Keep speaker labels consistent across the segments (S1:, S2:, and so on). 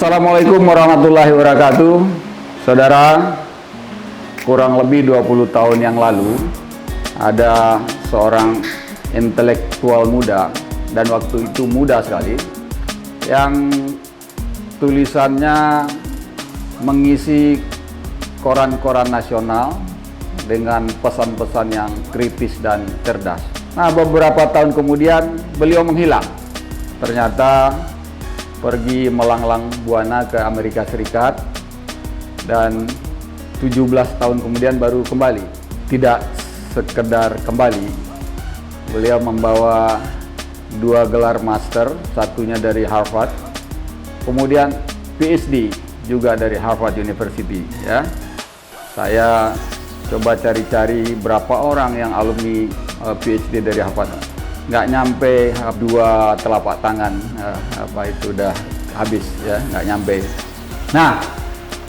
S1: Assalamualaikum warahmatullahi wabarakatuh. Saudara, kurang lebih 20 tahun yang lalu ada seorang intelektual muda, dan waktu itu muda sekali, yang tulisannya mengisi koran-koran nasional dengan pesan-pesan yang kritis dan cerdas. Nah, beberapa tahun kemudian beliau menghilang. Ternyata pergi melanglang buana ke Amerika Serikat, dan 17 tahun kemudian baru kembali. Tidak sekedar kembali, beliau membawa 2 gelar master, satunya dari Harvard, kemudian PhD juga dari Harvard University. Ya, saya coba cari-cari berapa orang yang alumni PhD dari Harvard. Nggak nyampe 2 telapak tangan, itu udah habis ya, nggak nyampe. Nah,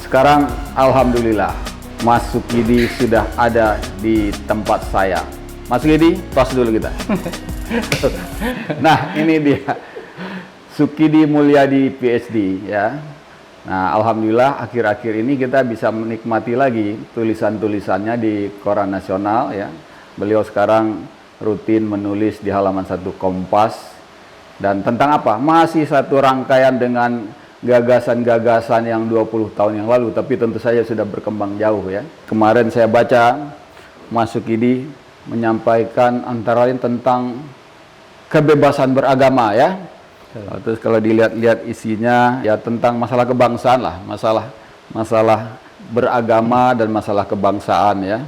S1: sekarang alhamdulillah Mas Sukidi sudah ada di tempat saya. Mas Sukidi, tos dulu kita. Nah, ini dia Sukidi Mulyadi PhD ya. Nah, alhamdulillah akhir-akhir ini kita bisa menikmati lagi tulisan-tulisannya di koran nasional ya. Beliau sekarang rutin menulis di halaman 1 Kompas, dan tentang apa? Masih satu rangkaian dengan gagasan-gagasan yang 20 tahun yang lalu, tapi tentu saja sudah berkembang jauh ya. Kemarin saya baca Mas Sukidi menyampaikan antara lain tentang kebebasan beragama ya. Terus kalau dilihat-lihat isinya ya tentang masalah kebangsaan lah, masalah beragama dan masalah kebangsaan ya.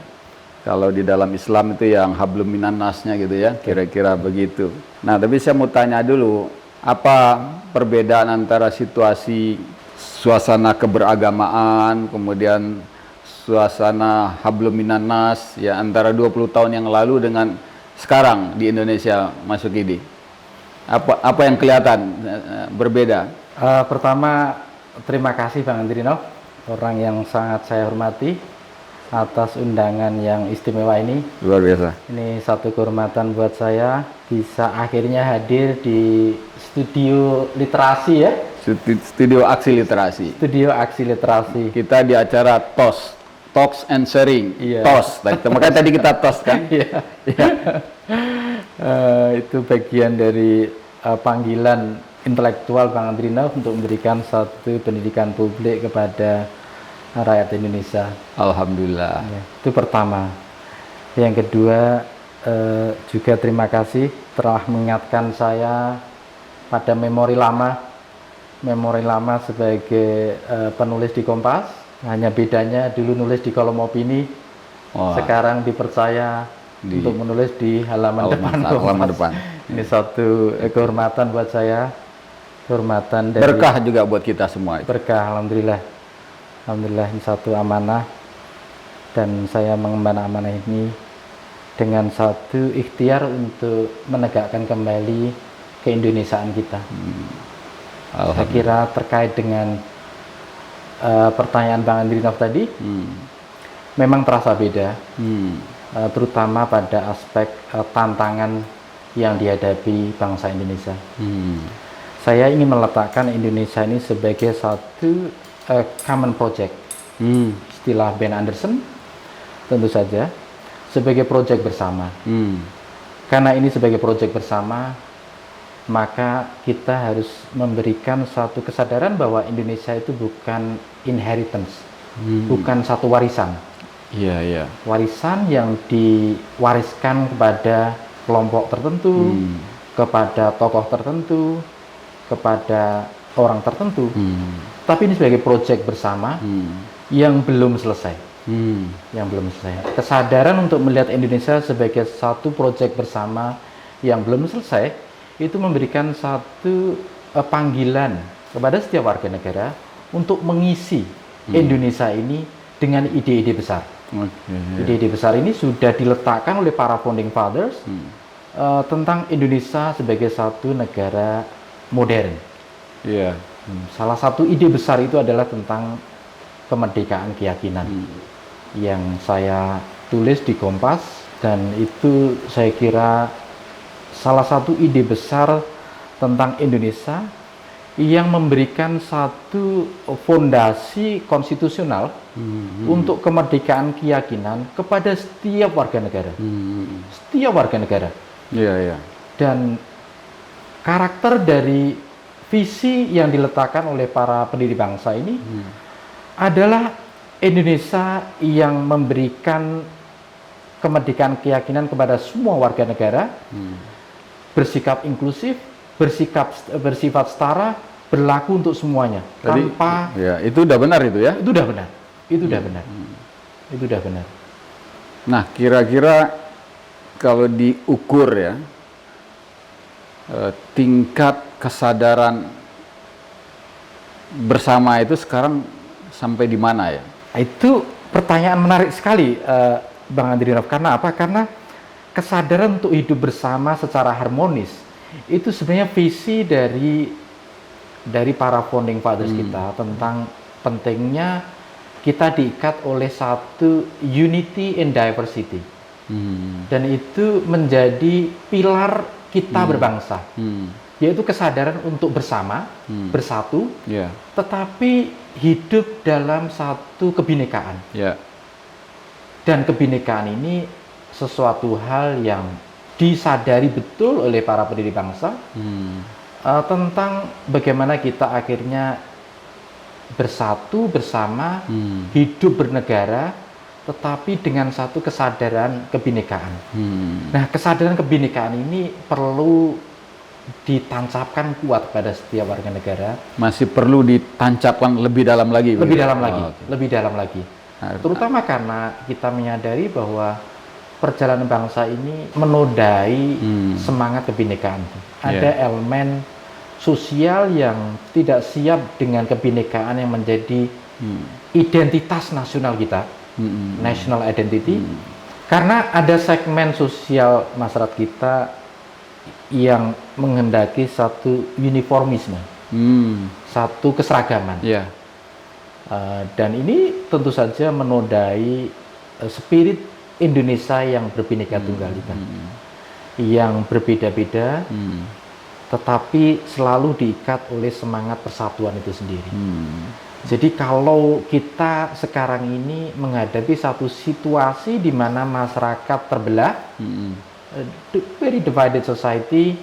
S1: Kalau di dalam Islam itu yang hablum minan nasnya gitu ya, kira-kira begitu. Nah, tapi saya mau tanya dulu, apa perbedaan antara situasi suasana keberagamaan, kemudian suasana hablum minan nas ya antara 20 tahun yang lalu dengan sekarang di Indonesia, Mas Sukidi? Apa yang kelihatan berbeda?
S2: Pertama, terima kasih Bang Andrino, orang yang sangat saya hormati atas undangan yang istimewa ini.
S1: Luar biasa.
S2: Ini satu kehormatan buat saya bisa akhirnya hadir di studio literasi ya.
S1: Studio Aksi Literasi.
S2: Studio Aksi Literasi.
S1: Kita di acara TOS, Talks and Sharing.
S2: Iya.
S1: TOS. Makanya tadi kita TOS kan?
S2: Iya. Itu bagian dari panggilan intelektual Bang Andrino untuk memberikan satu pendidikan publik kepada rakyat Indonesia.
S1: Alhamdulillah.
S2: Ya, itu pertama. Yang kedua, juga terima kasih telah mengingatkan saya pada memori lama sebagai penulis di Kompas. Hanya bedanya dulu nulis di kolom opini, sekarang dipercaya untuk menulis di halaman depan. Ini satu kehormatan buat saya, kehormatan dari
S1: berkah juga buat kita semua.
S2: Berkah, Alhamdulillah ini satu amanah, dan saya mengemban amanah ini dengan satu ikhtiar untuk menegakkan kembali keindonesiaan kita. Saya kira terkait dengan pertanyaan Bang Andrinov tadi, memang terasa beda, terutama pada aspek tantangan yang dihadapi bangsa Indonesia. Saya ingin meletakkan Indonesia ini sebagai satu common project, istilah Ben Anderson, tentu saja sebagai project bersama. Karena ini sebagai project bersama, maka kita harus memberikan satu kesadaran bahwa Indonesia itu bukan inheritance, bukan satu warisan. Warisan yang diwariskan kepada kelompok tertentu, kepada tokoh tertentu, kepada orang tertentu. Tapi ini sebagai proyek bersama yang belum selesai. Kesadaran untuk melihat Indonesia sebagai satu proyek bersama yang belum selesai itu memberikan satu panggilan kepada setiap warga negara untuk mengisi Indonesia ini dengan ide-ide besar. Ide-ide besar ini sudah diletakkan oleh para founding fathers tentang Indonesia sebagai satu negara modern. Salah satu ide besar itu adalah tentang kemerdekaan keyakinan yang saya tulis di Kompas, dan itu saya kira salah satu ide besar tentang Indonesia yang memberikan satu fondasi konstitusional untuk kemerdekaan keyakinan kepada setiap warga negara. Setiap warga negara.
S1: Iya, iya.
S2: Dan karakter dari visi yang diletakkan oleh para pendiri bangsa ini adalah Indonesia yang memberikan kemerdekaan keyakinan kepada semua warga negara, bersikap inklusif, bersifat setara, berlaku untuk semuanya.
S1: Jadi,
S2: tanpa
S1: ya, itu udah benar itu ya?
S2: itu udah benar. Itu udah benar. Itu udah benar.
S1: Nah, kira-kira kalau diukur ya, tingkat kesadaran bersama itu sekarang sampai di mana ya?
S2: Itu pertanyaan menarik sekali, Bang Andrinov. Karena apa? Karena kesadaran untuk hidup bersama secara harmonis itu sebenarnya visi dari para founding fathers kita tentang pentingnya kita diikat oleh satu unity in diversity. Dan itu menjadi pilar kita berbangsa, yaitu kesadaran untuk bersama, bersatu,
S1: Ya,
S2: tetapi hidup dalam satu kebinekaan.
S1: ya.
S2: Dan kebinekaan ini sesuatu hal yang disadari betul oleh para pendiri bangsa tentang bagaimana kita akhirnya bersatu bersama, hidup bernegara, tetapi dengan satu kesadaran kebinekaan. Nah, kesadaran kebinekaan ini perlu ditancapkan kuat pada setiap warga negara.
S1: Masih perlu ditancapkan lebih dalam lagi.
S2: Lebih
S1: begitu?
S2: dalam lagi,
S1: Oh, oke.
S2: lebih dalam lagi.
S1: Nah,
S2: Terutama karena kita menyadari bahwa perjalanan bangsa ini menodai semangat kebinekaan. Ada elemen sosial yang tidak siap dengan kebinekaan yang menjadi identitas nasional kita, national identity. Karena ada segmen sosial masyarakat kita yang menghendaki satu uniformisme, satu keseragaman.
S1: Ya.
S2: Dan ini tentu saja menodai spirit Indonesia yang berbineka tunggal ika, yang berbeda-beda, tetapi selalu diikat oleh semangat persatuan itu sendiri. Jadi kalau kita sekarang ini menghadapi satu situasi di mana masyarakat terbelah, very divided society,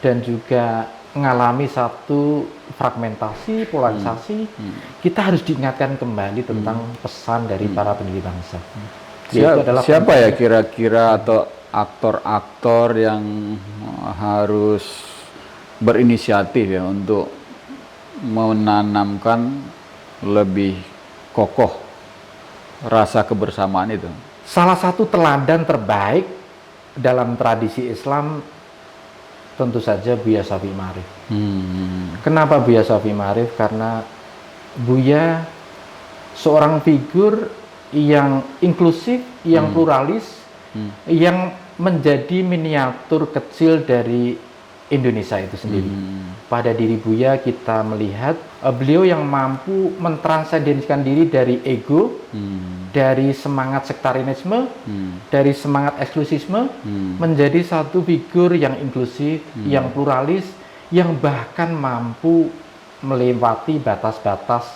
S2: dan juga mengalami satu fragmentasi, polarisasi, kita harus diingatkan kembali tentang pesan dari para pendiri bangsa. Yaitu adalah
S1: Siapa ya kira-kira atau aktor-aktor yang harus berinisiatif ya untuk menanamkan lebih kokoh rasa kebersamaan itu?
S2: salah satu teladan terbaik dalam tradisi Islam tentu saja Buya Syafi'i Ma'arif. Kenapa Buya Syafi'i Ma'arif? Karena Buya seorang figur yang inklusif, yang pluralis, yang menjadi miniatur kecil dari Indonesia itu sendiri. Pada diri Buya kita melihat beliau yang mampu mentransendensikan diri dari ego, dari semangat sektarianisme, dari semangat eksklusisme, menjadi satu figur yang inklusif, yang pluralis, yang bahkan mampu melewati batas-batas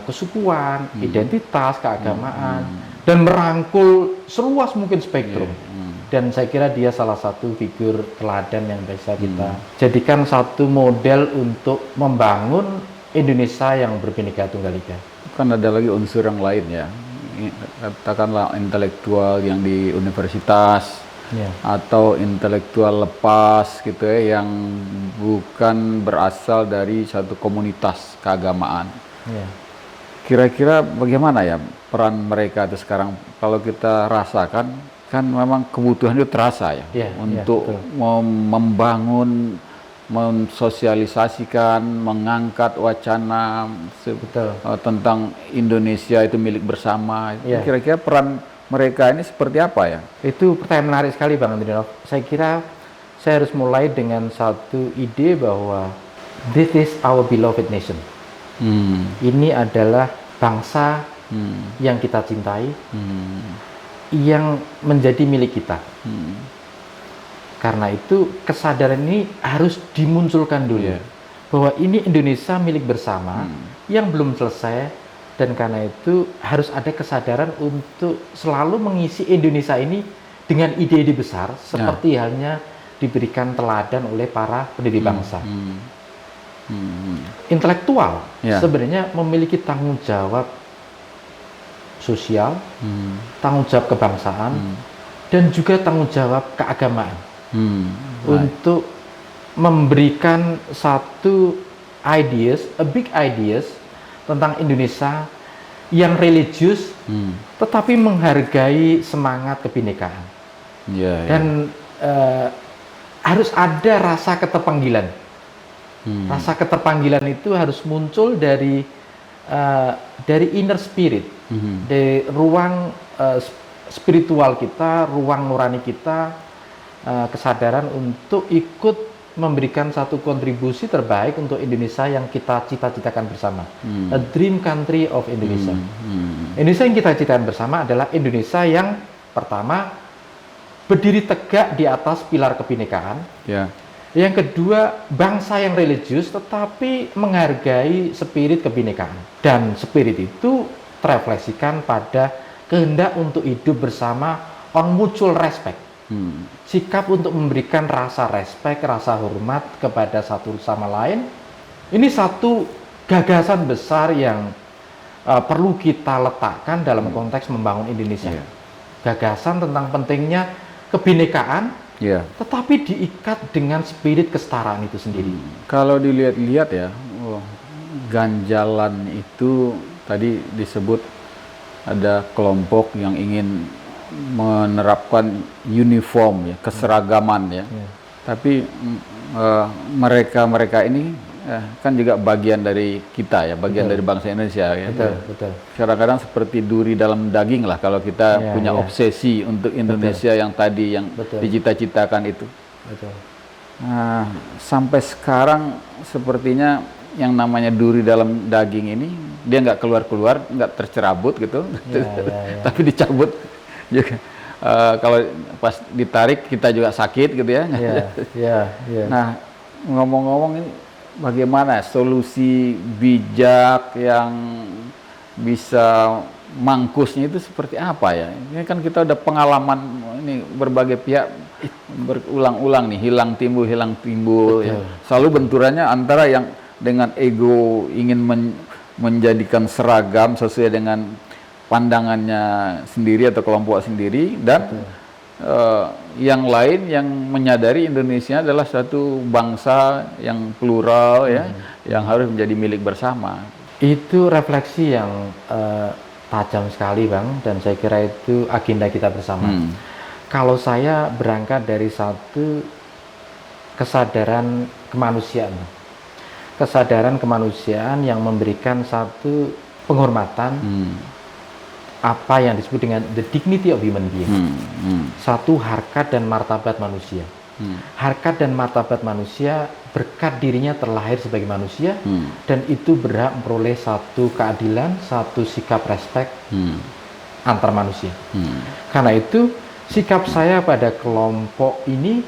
S2: kesukuan, identitas, keagamaan, dan merangkul seluas mungkin spektrum. Dan saya kira dia salah satu figur teladan yang bisa kita jadikan satu model untuk membangun Indonesia yang berbineka tunggal ika.
S1: Kan ada lagi unsur yang lain ya, katakanlah intelektual yang di universitas, atau intelektual lepas gitu ya, yang bukan berasal dari satu komunitas keagamaan. Kira-kira bagaimana ya peran mereka itu sekarang? Kalau kita rasakan kan memang kebutuhan itu terasa ya, untuk membangun, mensosialisasikan, mengangkat wacana tentang Indonesia itu milik bersama. Kira-kira peran mereka ini seperti apa ya?
S2: Itu pertanyaan menarik sekali Bang Andrinov. Saya kira saya harus mulai dengan satu ide bahwa this is our beloved nation. Ini adalah bangsa yang kita cintai, yang menjadi milik kita. Karena itu kesadaran ini harus dimunculkan dulu. bahwa ini Indonesia milik bersama yang belum selesai, dan karena itu harus ada kesadaran untuk selalu mengisi Indonesia ini dengan ide-ide besar seperti halnya diberikan teladan oleh para pendiri bangsa. Intelektual sebenarnya memiliki tanggung jawab sosial, tanggung jawab kebangsaan, dan juga tanggung jawab keagamaan untuk memberikan satu ideas, a big ideas tentang Indonesia yang religius, tetapi menghargai semangat kebinekaan. Dan harus ada rasa keterpanggilan. Rasa keterpanggilan itu harus muncul dari inner spirit, dari ruang spiritual kita, ruang nurani kita, kesadaran untuk ikut memberikan satu kontribusi terbaik untuk Indonesia yang kita cita-citakan bersama. A dream country of Indonesia. Indonesia yang kita citakan bersama adalah Indonesia yang pertama berdiri tegak di atas pilar kebinekaan. Yang kedua, bangsa yang religius tetapi menghargai spirit kebinekaan. Dan spirit itu terefleksikan pada kehendak untuk hidup bersama on mutual respect. Sikap untuk memberikan rasa respect, rasa hormat kepada satu sama lain. Ini satu gagasan besar yang perlu kita letakkan dalam konteks membangun Indonesia. Gagasan tentang pentingnya kebinekaan, tetapi diikat dengan spirit kesetaraan itu sendiri.
S1: Kalau dilihat-lihat ya, ganjalan itu tadi disebut ada kelompok yang ingin menerapkan uniform ya, keseragaman ya. Tapi mereka ini kan juga bagian dari kita ya, bagian dari bangsa Indonesia ya.
S2: Betul.
S1: Kadang-kadang seperti duri dalam daging lah kalau kita punya obsesi untuk Indonesia yang tadi yang dicita-citakan itu. Nah, sampai sekarang sepertinya yang namanya duri dalam daging ini dia nggak keluar-keluar, nggak tercerabut gitu, tapi dicabut juga. Kalau pas ditarik kita juga sakit gitu ya. Nah, ngomong-ngomong ini bagaimana solusi bijak yang bisa mangkusnya itu seperti apa ya? Ini kan kita udah pengalaman ini berbagai pihak berulang-ulang nih, hilang timbul ya. Selalu benturannya antara yang dengan ego ingin menjadikan seragam sesuai dengan pandangannya sendiri atau kelompok sendiri, dan yang lain yang menyadari Indonesia adalah satu bangsa yang plural ya, yang harus menjadi milik bersama.
S2: Itu refleksi yang tajam sekali Bang, dan saya kira itu agenda kita bersama. Kalau saya berangkat dari satu kesadaran kemanusiaan, kesadaran kemanusiaan yang memberikan satu penghormatan, apa yang disebut dengan the dignity of human being. Satu harkat dan martabat manusia. Harkat dan martabat manusia berkat dirinya terlahir sebagai manusia, dan itu berhak memperoleh satu keadilan, satu sikap respek antar manusia. Karena itu sikap saya pada kelompok ini,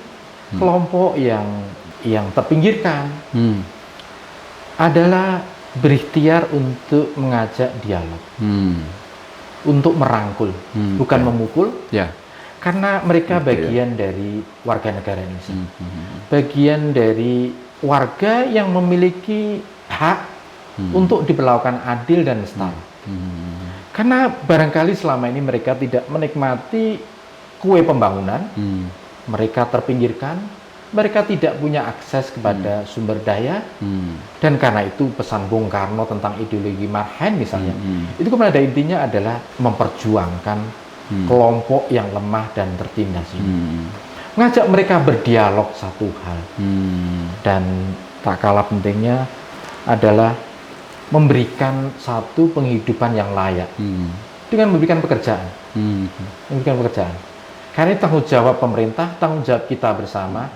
S2: kelompok yang terpinggirkan, adalah berikhtiar untuk mengajak dialog. Untuk merangkul, bukan memukul, karena mereka bagian dari warga negara Indonesia, bagian dari warga yang memiliki hak untuk diperlakukan adil dan setara. Karena barangkali selama ini mereka tidak menikmati kue pembangunan, mereka terpinggirkan, mereka tidak punya akses kepada sumber daya, dan karena itu pesan Bung Karno tentang ideologi Marhaen misalnya, itu pada intinya adalah memperjuangkan kelompok yang lemah dan tertindas ini. Ngajak mereka berdialog satu hal, dan tak kalah pentingnya adalah memberikan satu penghidupan yang layak dengan memberikan pekerjaan, Karena tanggung jawab pemerintah, tanggung jawab kita bersama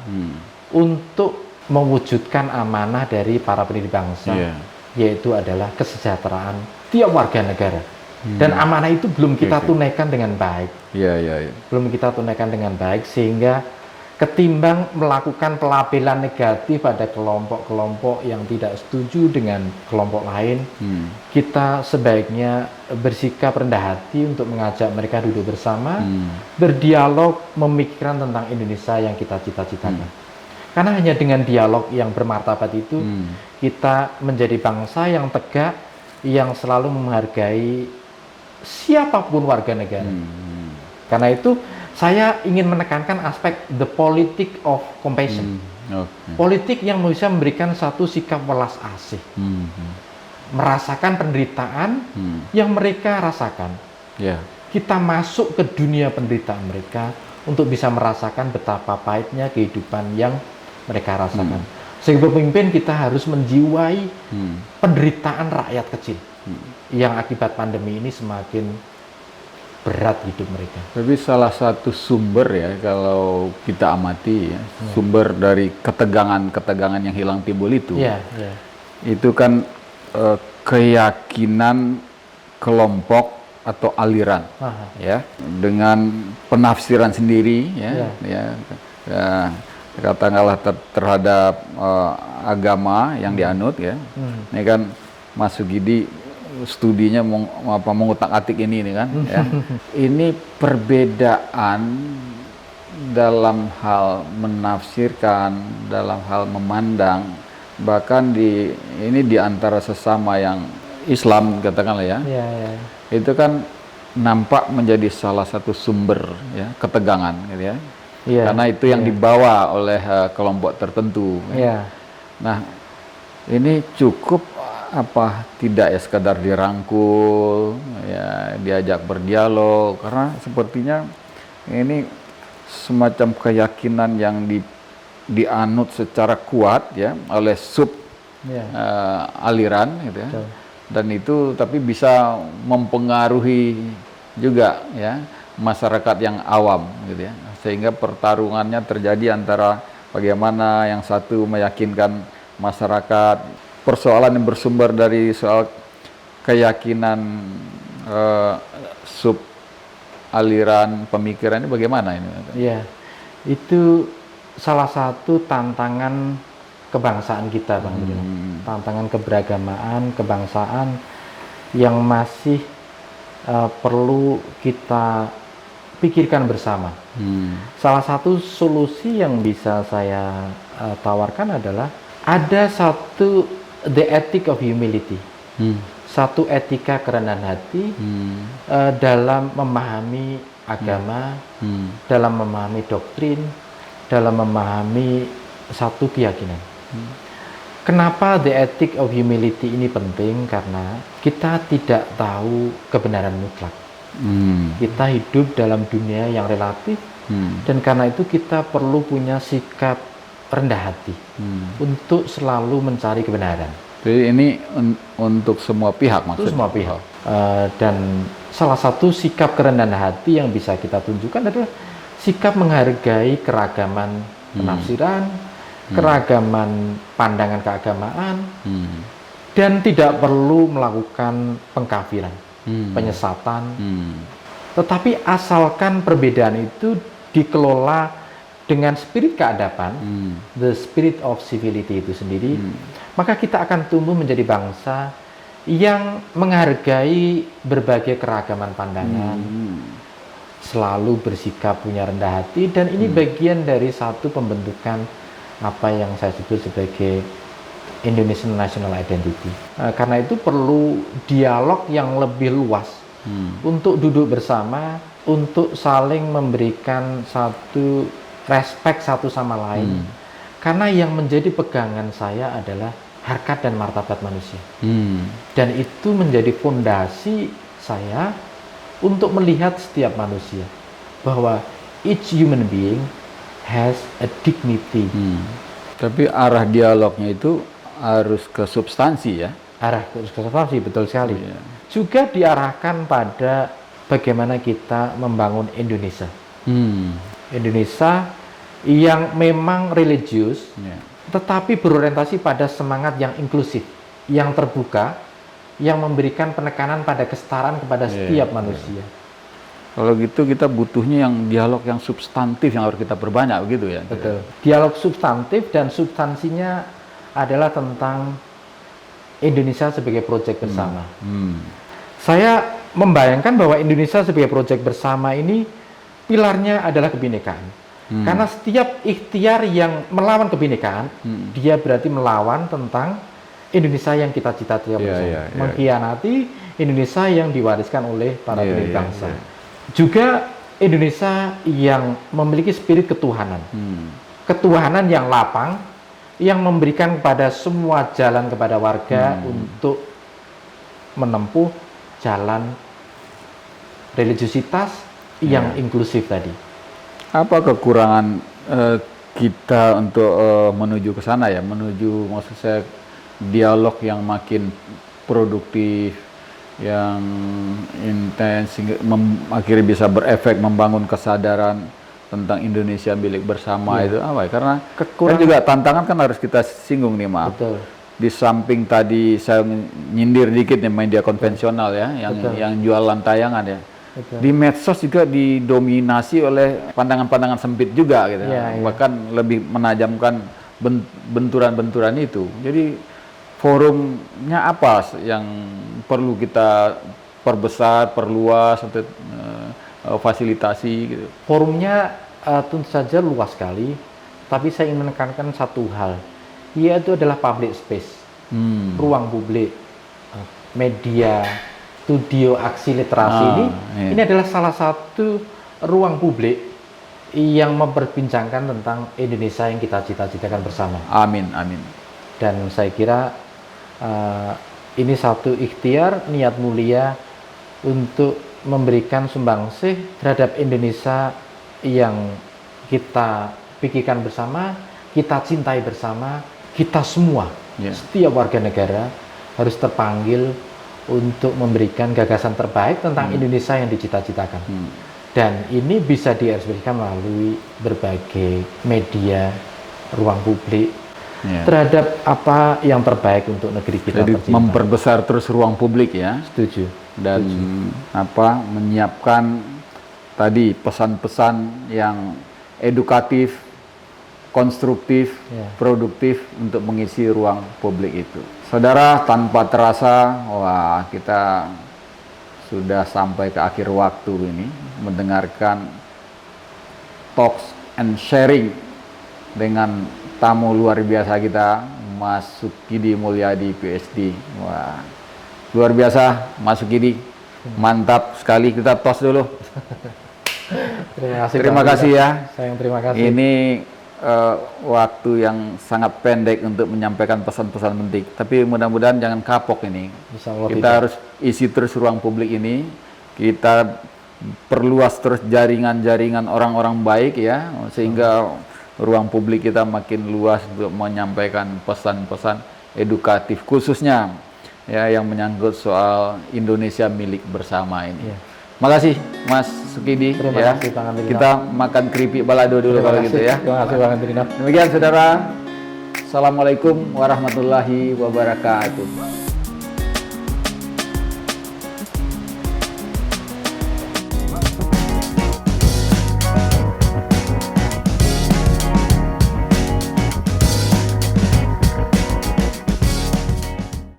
S2: untuk mewujudkan amanah dari para pendiri bangsa, yaitu adalah kesejahteraan tiap warga negara. Dan amanah itu belum kita tunaikan dengan baik. Belum kita tunaikan dengan baik, sehingga ketimbang melakukan pelabelan negatif pada kelompok-kelompok yang tidak setuju dengan kelompok lain. Kita sebaiknya bersikap rendah hati untuk mengajak mereka duduk bersama, berdialog, memikirkan tentang Indonesia yang kita cita-citakan. Karena hanya dengan dialog yang bermartabat itu, kita menjadi bangsa yang tegak, yang selalu menghargai siapapun warga negara. Karena itu, saya ingin menekankan aspek the politic of compassion. Politik yang bisa memberikan satu sikap welas asih. Merasakan penderitaan yang mereka rasakan. Kita masuk ke dunia penderitaan mereka untuk bisa merasakan betapa pahitnya kehidupan yang mereka rasakan. Sebagai pemimpin kita harus menjiwai penderitaan rakyat kecil yang akibat pandemi ini semakin berat hidup mereka.
S1: Tapi salah satu sumber ya kalau kita amati ya, sumber dari ketegangan yang hilang timbul itu, itu kan keyakinan kelompok atau aliran, ya, dengan penafsiran sendiri, katakanlah terhadap agama yang dianut, ya. Ini kan Mas Sugidi studinya mengutak-atik ini kan, ya. Ini perbedaan dalam hal menafsirkan, dalam hal memandang, bahkan ini di antara sesama yang Islam katakanlah ya. Itu kan nampak menjadi salah satu sumber ya ketegangan gitu ya. Karena itu yang dibawa oleh kelompok tertentu. Nah, ini cukup apa tidak ya sekadar dirangkul, ya diajak berdialog, karena sepertinya ini semacam keyakinan yang dianut secara kuat ya oleh aliran gitu ya. Dan itu tapi bisa mempengaruhi juga ya masyarakat yang awam gitu ya, sehingga pertarungannya terjadi antara bagaimana yang satu meyakinkan masyarakat. Persoalan yang bersumber dari soal keyakinan sub aliran pemikiran ini bagaimana ini?
S2: Itu salah satu tantangan kebangsaan kita, Bang. Tantangan keberagamaan, kebangsaan yang masih perlu kita pikirkan bersama. Salah satu solusi yang bisa saya tawarkan adalah ada satu the ethic of humility, satu etika kerendahan hati dalam memahami agama, dalam memahami doktrin, dalam memahami satu keyakinan. Kenapa the ethic of humility ini penting? Karena kita tidak tahu kebenaran mutlak. Kita hidup dalam dunia yang relatif, dan karena itu kita perlu punya sikap rendah hati untuk selalu mencari kebenaran.
S1: Jadi ini untuk semua pihak maksudnya? Untuk
S2: semua pihak. Dan salah satu sikap kerendahan hati yang bisa kita tunjukkan adalah sikap menghargai keragaman penafsiran, keragaman pandangan keagamaan, dan tidak perlu melakukan pengkafiran, penyesatan. Tetapi asalkan perbedaan itu dikelola dengan spirit keadaban, the spirit of civility itu sendiri, maka kita akan tumbuh menjadi bangsa yang menghargai berbagai keragaman pandangan, selalu bersikap punya rendah hati, dan ini bagian dari satu pembentukan apa yang saya sebut sebagai Indonesian National Identity. Karena itu perlu dialog yang lebih luas untuk duduk bersama, untuk saling memberikan satu respect satu sama lain. Karena yang menjadi pegangan saya adalah harkat dan martabat manusia. Dan itu menjadi fondasi saya untuk melihat setiap manusia bahwa each human being has a dignity.
S1: Tapi arah dialognya itu harus ke substansi ya.
S2: Arah ke substansi, betul sekali. Juga diarahkan pada bagaimana kita membangun Indonesia. Indonesia yang memang religius, tetapi berorientasi pada semangat yang inklusif, yang terbuka, yang memberikan penekanan pada kesetaraan kepada setiap manusia.
S1: Kalau gitu kita butuhnya yang dialog yang substantif yang harus kita perbanyak begitu ya.
S2: Betul. Dialog substantif dan substansinya adalah tentang Indonesia sebagai proyek bersama. Saya membayangkan bahwa Indonesia sebagai proyek bersama ini pilarnya adalah kebinekaan. Karena setiap ikhtiar yang melawan kebinekaan, dia berarti melawan tentang Indonesia yang kita cita-cita bersama. Mengkhianati Indonesia yang diwariskan oleh para pendiri bangsa. Juga Indonesia yang memiliki spirit ketuhanan. Ketuhanan yang lapang, yang memberikan kepada semua jalan kepada warga untuk menempuh jalan religiusitas yang inklusif tadi.
S1: Apa kekurangan kita untuk menuju ke sana ya? Menuju maksud saya dialog yang makin produktif, yang intens, akhirnya bisa berefek membangun kesadaran tentang Indonesia milik bersama itu apa ya? Karena kan juga tantangan kan harus kita singgung nih, maaf.
S2: Betul.
S1: Di samping tadi saya nyindir dikit nih media konvensional ya, yang jualan tayangan ya.
S2: Betul.
S1: Di medsos juga didominasi oleh pandangan-pandangan sempit juga gitu. Bahkan lebih menajamkan benturan-benturan itu. Jadi forumnya apa yang perlu kita perbesar, perluas, atau fasilitasi gitu?
S2: Forumnya tentu saja luas sekali, tapi saya ingin menekankan satu hal, yaitu adalah public space, ruang publik, media, studio aksi literasi ini adalah salah satu ruang publik yang memperbincangkan tentang Indonesia yang kita cita-citakan bersama.
S1: Amin, amin.
S2: Dan saya kira ini satu ikhtiar niat mulia untuk memberikan sumbangsih terhadap Indonesia yang kita pikirkan bersama, kita cintai bersama, kita semua, setiap warga negara harus terpanggil untuk memberikan gagasan terbaik tentang Indonesia yang dicita-citakan. Dan ini bisa diekspresikan melalui berbagai media, ruang publik, terhadap apa yang terbaik untuk negeri kita.
S1: Jadi tercinta. Memperbesar terus ruang publik ya.
S2: Setuju.
S1: Dan menyiapkan tadi pesan-pesan yang edukatif, konstruktif, produktif untuk mengisi ruang publik itu. Saudara, tanpa terasa, wah kita sudah sampai ke akhir waktu ini mendengarkan talks and sharing dengan tamu luar biasa kita, Mas Sukidi Mulyadi PhD. Wah, luar biasa Mas Sukidi, mantap sekali. Kita tos dulu. Terima kasih ya.
S2: Sayang, terima kasih.
S1: Ini waktu yang sangat pendek untuk menyampaikan pesan-pesan penting. Tapi mudah-mudahan jangan kapok ini. Kita harus isi terus ruang publik ini. Kita perluas terus jaringan-jaringan orang-orang baik ya, sehingga ruang publik kita makin luas untuk menyampaikan pesan-pesan edukatif, khususnya ya yang menyangkut soal Indonesia milik bersama ini. Makasih Mas Sukidi.
S2: Terima kasih Bang Andrino.
S1: Kita makan keripik balado dulu kalau gitu ya.
S2: Terima kasih Bang Andrino.
S1: Demikian saudara. Assalamualaikum warahmatullahi wabarakatuh.